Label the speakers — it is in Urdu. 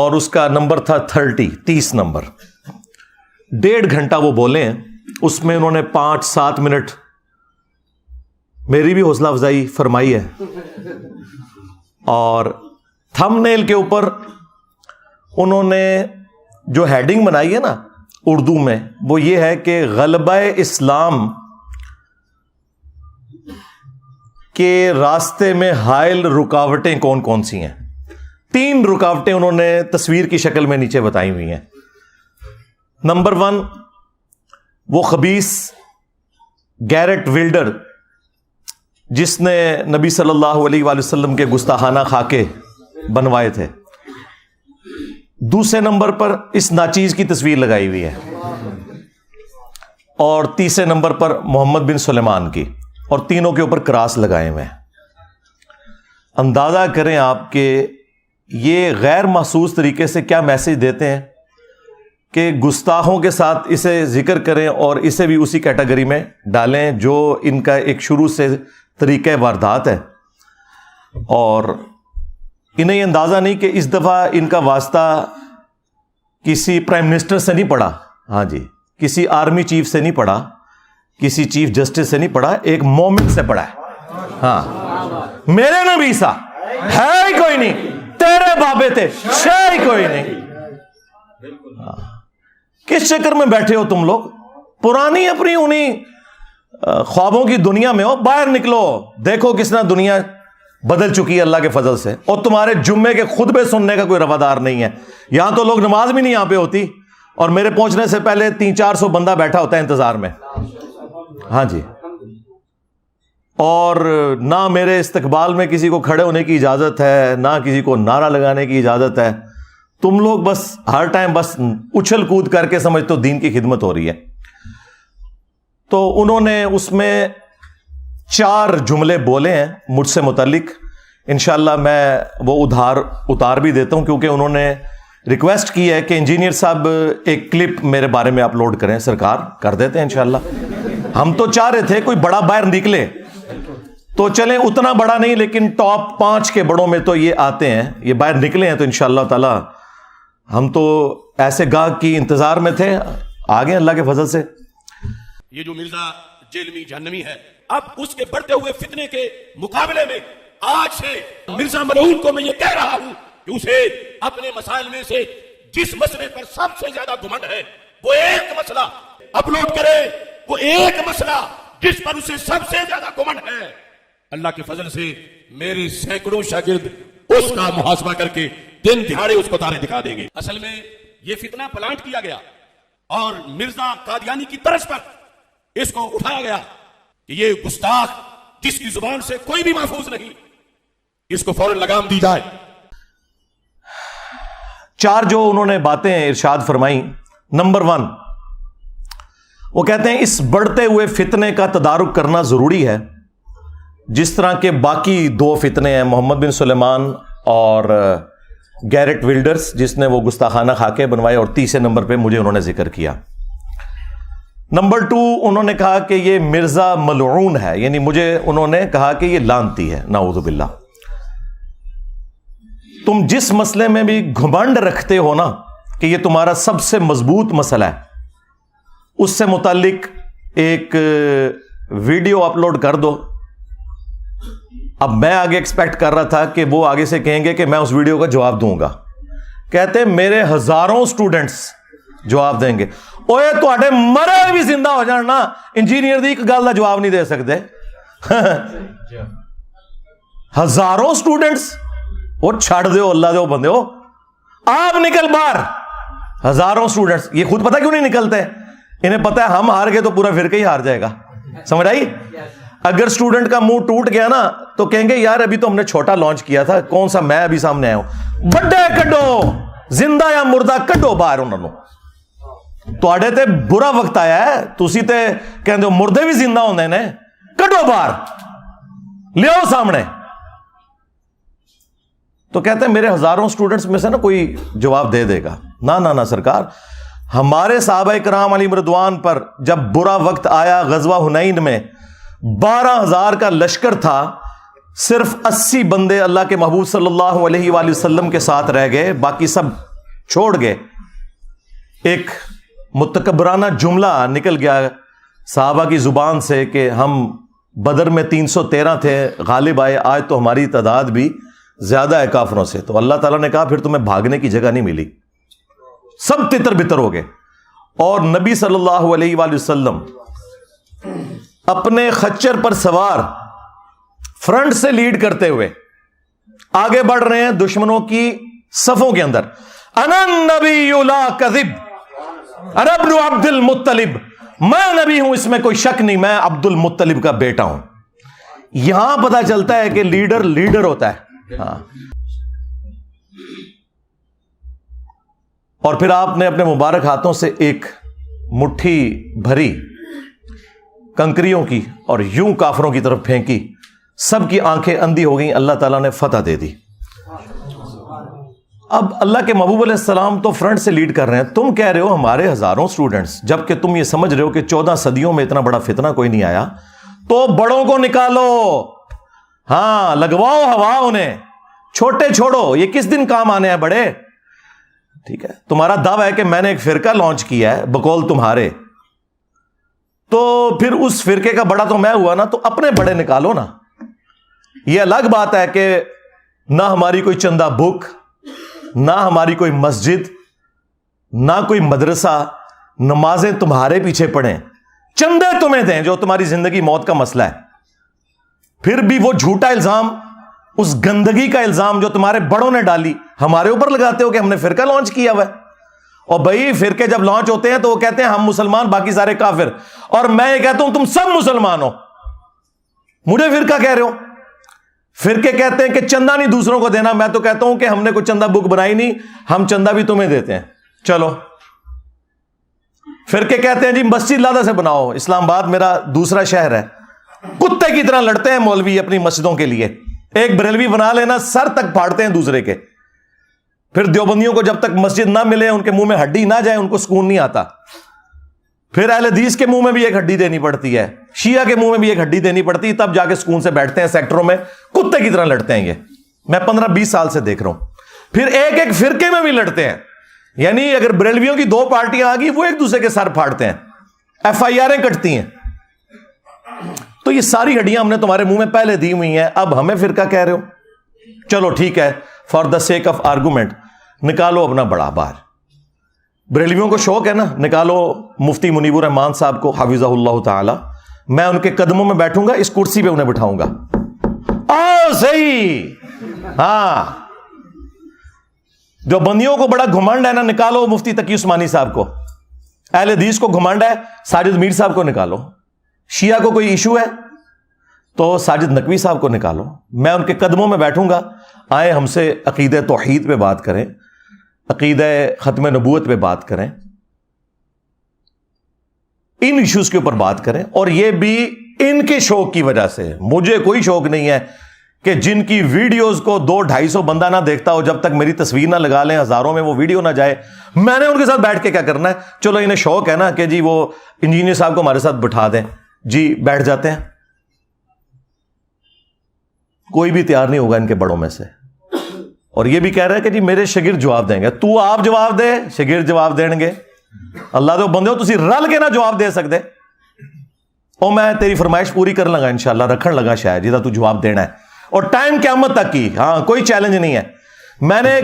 Speaker 1: اور اس کا نمبر تھا 30 نمبر. 1.5 گھنٹہ وہ بولے ہیں. اس میں انہوں نے 5-7 منٹ میری بھی حوصلہ افزائی فرمائی ہے, اور تھم نیل کے اوپر انہوں نے جو ہیڈنگ بنائی ہے نا اردو میں, وہ یہ ہے کہ غلبہ اسلام کے راستے میں حائل رکاوٹیں کون کون سی ہیں. 3 رکاوٹیں انہوں نے تصویر کی شکل میں نیچے بتائی ہوئی ہیں. نمبر 1, وہ خبیث گیرٹ ولڈر جس نے نبی صلی اللہ علیہ وآلہ وسلم کے گستاخانہ خاکے بنوائے تھے. دوسرے نمبر پر اس ناچیز کی تصویر لگائی ہوئی ہے, اور تیسرے نمبر پر محمد بن سلیمان کی, اور تینوں کے اوپر کراس لگائے ہوئے ہیں. اندازہ کریں آپ کہ یہ غیر محسوس طریقے سے کیا میسج دیتے ہیں کہ گستاخوں کے ساتھ اسے ذکر کریں اور اسے بھی اسی کیٹیگری میں ڈالیں جو ان کا ایک شروع سے طریقہ واردات ہے. اور انہیں یہ اندازہ نہیں کہ اس دفعہ ان کا واسطہ کسی پرائم منسٹر سے نہیں پڑا, ہاں جی, کسی آرمی چیف سے نہیں پڑا, کسی چیف جسٹس سے نہیں پڑا, ایک مومن سے پڑا ہے. ہاں, میرے نبی سا ہے ہی کوئی نہیں, تیرے بابے تھے شے ہی کوئی نہیں. کس چکر میں بیٹھے ہو تم لوگ؟ پرانی اپنی انہیں خوابوں کی دنیا میں ہو. باہر نکلو, دیکھو کس طرح دنیا بدل چکی ہے اللہ کے فضل سے. اور تمہارے جمعے کے خطبے سننے کا کوئی روادار نہیں ہے. یہاں تو لوگ نماز بھی نہیں یہاں پہ ہوتی, اور میرے پہنچنے سے پہلے 300-400 بندہ بیٹھا ہوتا ہے انتظار میں. ہاں جی, اور نہ میرے استقبال میں کسی کو کھڑے ہونے کی اجازت ہے, نہ کسی کو نعرہ لگانے کی اجازت ہے. تم لوگ بس ہر ٹائم بس اچھل کود کر کے سمجھتے ہو دین کی خدمت ہو رہی ہے. تو انہوں نے اس میں 4 جملے بولے ہیں مجھ سے متعلق. انشاءاللہ میں وہ اتار بھی دیتا ہوں, کیونکہ انہوں نے ریکویسٹ کی ہے کہ انجینئر صاحب ایک کلپ میرے بارے میں اپلوڈ کریں. سرکار کر دیتے ہیں انشاءاللہ. ہم تو چاہ رہے تھے کوئی بڑا باہر نکلے, تو چلیں اتنا بڑا نہیں لیکن ٹاپ 5 کے بڑوں میں تو یہ آتے ہیں, یہ باہر نکلے ہیں. تو انشاءاللہ تعالی ہم تو ایسے گاہک کی انتظار میں تھے, آگے اللہ کے فضل سے.
Speaker 2: یہ جو مرزا جیلمی جہنمی ہے, اب اس کے بڑھتے ہوئے فتنے کے مقابلے میں آج سے مرزا ملعون کو میں یہ کہہ رہا ہوں کہ اسے اپنے مسائل میں سے جس مسئلے پر سب سے زیادہ گھمنڈ ہے وہ ایک مسئلہ اپلوڈ کرے, وہ ایک مسئلہ جس پر اسے سب سے زیادہ گھمنڈ ہے. اللہ کے فضل سے میری سینکڑوں شاگرد اس کا محاسبہ کر کے دن دہاڑے اس کو تارے دکھا دیں گے. اصل میں یہ فتنہ پلانٹ کیا گیا اور مرزا قادیانی کی طرز پر اس کو اٹھایا گیا کہ یہ گستاخ جس کی زبان سے کوئی بھی محفوظ نہیں, اس کو فوراً لگام دی جائے.
Speaker 1: 4 جو انہوں نے باتیں ارشاد فرمائی. نمبر 1, وہ کہتے ہیں اس بڑھتے ہوئے فتنے کا تدارک کرنا ضروری ہے, جس طرح کے باقی 2 فتنے ہیں, محمد بن سلیمان اور گیرٹ ولڈرز جس نے وہ گستاخانہ خاکے بنوائے, اور تیسرے نمبر پہ مجھے انہوں نے ذکر کیا. نمبر 2, انہوں نے کہا کہ یہ مرزا ملعون ہے, یعنی مجھے انہوں نے کہا کہ یہ لعنتی ہے, نعوذ باللہ. تم جس مسئلے میں بھی گھمنڈ رکھتے ہو نا کہ یہ تمہارا سب سے مضبوط مسئلہ ہے, اس سے متعلق ایک ویڈیو اپلوڈ کر دو. اب میں آگے ایکسپیکٹ کر رہا تھا کہ وہ آگے سے کہیں گے کہ میں اس ویڈیو کا جواب دوں گا. کہتے میرے ہزاروں سٹوڈنٹس جواب دیں گے. اوے تواڈے مرے بھی زندہ ہو جان نا, انجینئر دی ایک گل دا جواب نہیں دے سکتے. ہزاروں سٹوڈنٹس, وہ چھڑ دیو اللہ دے بندے ہو, آپ نکل باہر. ہزاروں سٹوڈنٹس, یہ خود پتہ کیوں نہیں نکلتے؟ انہیں پتہ ہے ہم ہار گئے تو پورا فرقہ ہی ہار جائے گا. سمجھ آئی؟ اگر سٹوڈنٹ کا منہ ٹوٹ گیا نا تو کہیں گے یار ابھی تو ہم نے چھوٹا لانچ کیا تھا, کون سا میں ابھی سامنے آیا ہوں. بڑے کڈو, زندہ یا مردہ کڈو باہر انہوں نے. تواڈے تے برا وقت آیا ہے, تسی تے کہندے ہو مردے بھی زندہ ہوندے نے, کڈو باہر, لیو سامنے. تو کہتے ہیں میرے ہزاروں سٹوڈنٹس میں سے نا کوئی جواب دے دے گا. نہ سرکار, ہمارے صحابہ کرام علیہم رضوان پر جب برا وقت آیا غزوہ حنین میں 12,000 کا لشکر تھا, صرف 80 بندے اللہ کے محبوب صلی اللہ علیہ وآلہ وسلم کے ساتھ رہ گئے, باقی سب چھوڑ گئے. ایک متکبرانہ جملہ نکل گیا صحابہ کی زبان سے کہ ہم بدر میں 313 تھے, غالب آئے, آج تو ہماری تعداد بھی زیادہ ہے کافروں سے. تو اللہ تعالیٰ نے کہا پھر تمہیں بھاگنے کی جگہ نہیں ملی, سب تتر بتر ہو گئے. اور نبی صلی اللہ علیہ وآلہ وسلم اپنے خچر پر سوار فرنٹ سے لیڈ کرتے ہوئے آگے بڑھ رہے ہیں دشمنوں کی صفوں کے اندر. انا النبی لا کذب انا ابن عبد المطلب, میں نبی ہوں اس میں کوئی شک نہیں, میں عبد المطلب کا بیٹا ہوں. یہاں پتا چلتا ہے کہ لیڈر لیڈر ہوتا ہے. ہاں. اور پھر آپ نے اپنے مبارک ہاتھوں سے ایک مٹھی بھری کنکریوں کی اور یوں کافروں کی طرف پھینکی, سب کی آنکھیں اندھی ہو گئیں, اللہ تعالیٰ نے فتح دے دی. اب اللہ کے محبوب علیہ السلام تو فرنٹ سے لیڈ کر رہے ہیں, تم کہہ رہے ہو ہمارے ہزاروں سٹوڈنٹس, جبکہ تم یہ سمجھ رہے ہو کہ 14 صدیوں میں اتنا بڑا فتنہ کوئی نہیں آیا, تو بڑوں کو نکالو, ہاں لگواؤ ہوا انہیں, چھوٹے چھوڑو, یہ کس دن کام آنے ہیں بڑے. ٹھیک ہے, تمہارا دعویٰ ہے کہ میں نے ایک فرقہ لانچ کیا ہے بقول تمہارے, تو پھر اس فرقے کا بڑا تو میں ہوا نا, تو اپنے بڑے نکالو نا. یہ الگ بات ہے کہ نہ ہماری کوئی چندہ بک, نہ ہماری کوئی مسجد, نہ کوئی مدرسہ, نمازیں تمہارے پیچھے پڑھیں, چندے تمہیں دیں جو تمہاری زندگی موت کا مسئلہ ہے. پھر بھی وہ جھوٹا الزام, اس گندگی کا الزام جو تمہارے بڑوں نے ڈالی ہمارے اوپر لگاتے ہو کہ ہم نے فرقہ لانچ کیا ہوا ہے. اور بھائی فرقے جب لانچ ہوتے ہیں تو وہ کہتے ہیں ہم مسلمان باقی سارے کافر, اور میں یہ کہتا ہوں تم سب مسلمان ہو, مجھے فرقہ کہہ رہے ہو. فرقے کہتے ہیں کہ چندہ نہیں دوسروں کو دینا, میں تو کہتا ہوں کہ ہم نے کوئی چندہ بک بنائی نہیں, ہم چندہ بھی تمہیں دیتے ہیں. چلو. فرقے کہتے ہیں جی مسجد لادہ سے بناؤ, اسلام آباد میرا دوسرا شہر ہے, کتے کی طرح لڑتے ہیں مولوی اپنی مسجدوں کے لیے, ایک بریلوی بنا لینا سر تک پھاڑتے ہیں دوسرے کے. پھر دیوبندیوں کو جب تک مسجد نہ ملے, ان کے منہ میں ہڈی نہ جائے, ان کو سکون نہیں آتا. پھر اہل حدیث کے منہ میں بھی ایک ہڈی دینی پڑتی ہے, شیعہ کے منہ میں بھی ایک ہڈی دینی پڑتی ہے, تب جا کے سکون سے بیٹھتے ہیں سیکٹروں میں, کتے کی طرح لڑتے ہیں. یہ میں 15-20 سال سے دیکھ رہا ہوں. پھر ایک ایک فرقے میں بھی لڑتے ہیں, یعنی اگر بریلویوں کی 2 پارٹیاں آ گئی وہ ایک دوسرے کے سر پھاڑتے ہیں, FIR کٹتی ہیں. تو یہ ساری ہڈیاں ہم نے تمہارے منہ میں پہلے دی ہوئی ہیں, اب ہمیں فرقہ کہہ رہے ہو. چلو ٹھیک ہے, for the sake of argument نکالو اپنا بڑا باہر. بریلویوں کو شوق ہے نا, نکالو مفتی منیب الرحمان صاحب کو حفظہ اللہ تعالی, میں ان کے قدموں میں بیٹھوں گا, اس کرسی پہ انہیں بٹھاؤں گا. صحیح. ہاں, جو بندیوں کو بڑا گھمنڈ ہے نا, نکالو مفتی تقی عثمانی صاحب کو. اہل حدیث کو گھمنڈ ہے, ساجد میر صاحب کو نکالو. شیعہ کو کوئی ایشو ہے تو ساجد نقوی صاحب کو نکالو, میں ان کے قدموں میں بیٹھوں گا. آئے ہم سے عقیدہ توحید پہ بات کریں, عقیدہ ختم نبوت پہ بات کریں, ان ایشوز کے اوپر بات کریں. اور یہ بھی ان کے شوق کی وجہ سے, مجھے کوئی شوق نہیں ہے کہ جن کی ویڈیوز کو 200-250 بندہ نہ دیکھتا ہو, جب تک میری تصویر نہ لگا لیں, ہزاروں میں وہ ویڈیو نہ جائے, میں نے ان کے ساتھ بیٹھ کے کیا کرنا ہے. چلو انہیں شوق ہے نا کہ جی وہ انجینئر صاحب کو ہمارے ساتھ بٹھا دیں, جی بیٹھ جاتے ہیں. کوئی بھی تیار نہیں ہوگا ان کے بڑوں میں سے. اور یہ بھی کہہ رہا ہے کہ جی میرے شاگرد جواب دیں گے. تو آپ جواب دے, شاگرد جواب دیں گے. اللہ دے بندے ہو تسی رل کے نہ جواب دے سکتے. او میں تیری فرمائش پوری کر لگا انشاءاللہ, رکھن لگا شاید جہاں تو جواب دینا ہے, اور ٹائم قیامت تک کی. ہاں کوئی چیلنج نہیں ہے. میں نے ایک